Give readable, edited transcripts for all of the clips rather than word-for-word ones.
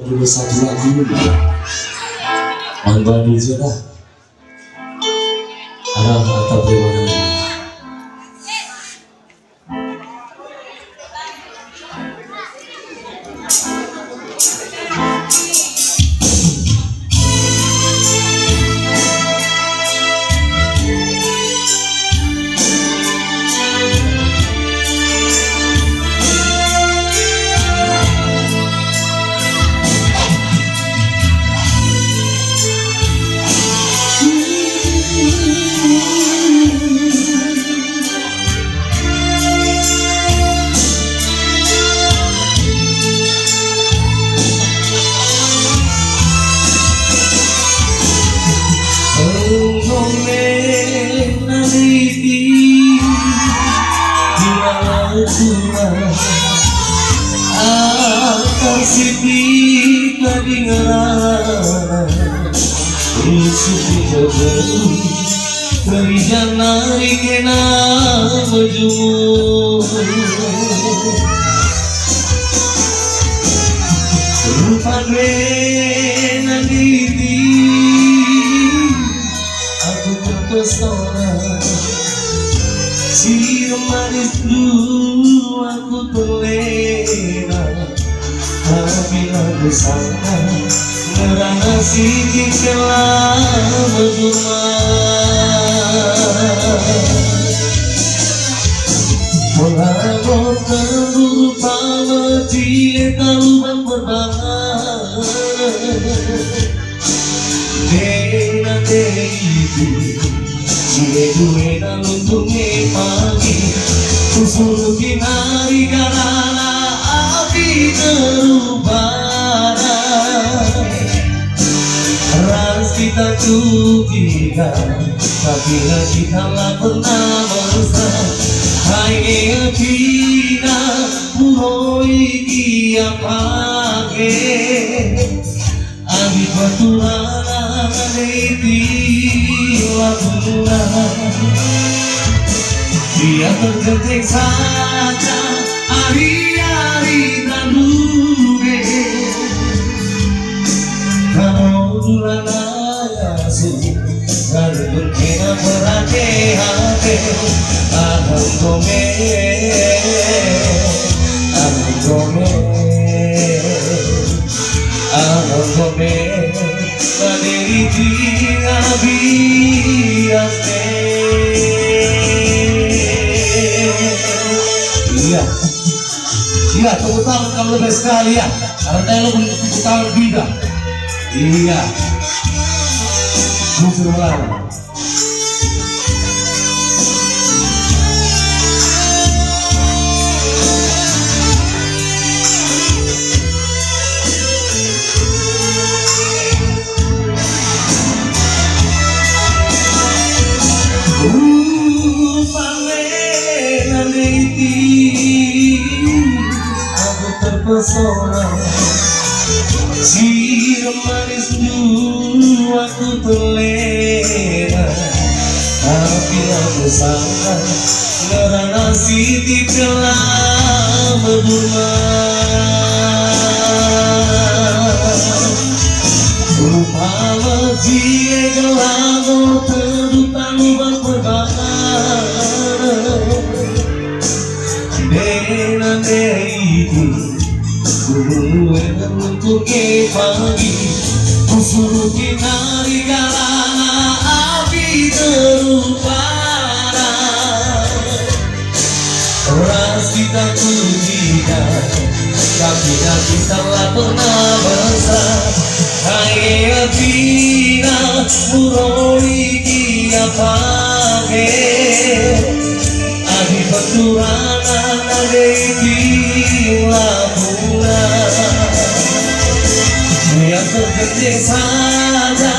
Ada satu lagu Anda Nujana Arah atap dewan. Siti kadingara Usuki jauh Terjana ikena bajumu Rupane nanditi Aku terpesona Si manis dulu aku terlena tapi aku sangka ngerana sini kelam berjumpa Melakukan terburu pada cinta lubang berbahaya Dena itu Sile gue naluntungi pagi Kusuru kinari karana api terubara Ras kita kutiga tapi kita lah pernah mesra Hai kita mulai dia pakai Abi perturangan itu lakukan Dia tergenting saja hari-hari tanduke Kalau bulan ayasu Lalu berkena berhati-hati Aham gome Aham gome Aham gome Baderi tinggal biasnya Iya, tepuk tangan kamu lebih sekali ya. Karena lo tepuk tangan bida. Iya. Musuh melawan. Pesona si manis dulu aku terlena tapi aku sangka ngerana Siti telah berguna rupa wajie gelago terduta lubang berbahaya Dena itu Gue untuk pagi Kusuruh kinari karena api terubara Ras kita kujikan tapi kita lah pernah besar Hai Tina muroi dia pakai Adi perturangan ada di labuan Yang tergenting saja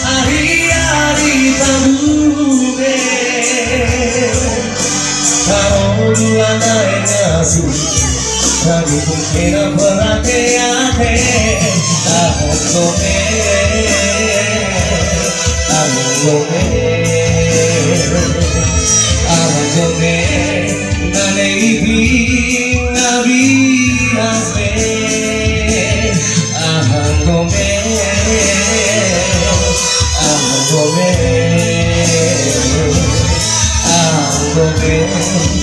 hari-hari tanduke Kalau dua naik ngasih Kami kira berhati-hati Tahun gome Tahun gome Tahun gome Nane ibi nabi hasbe Oke.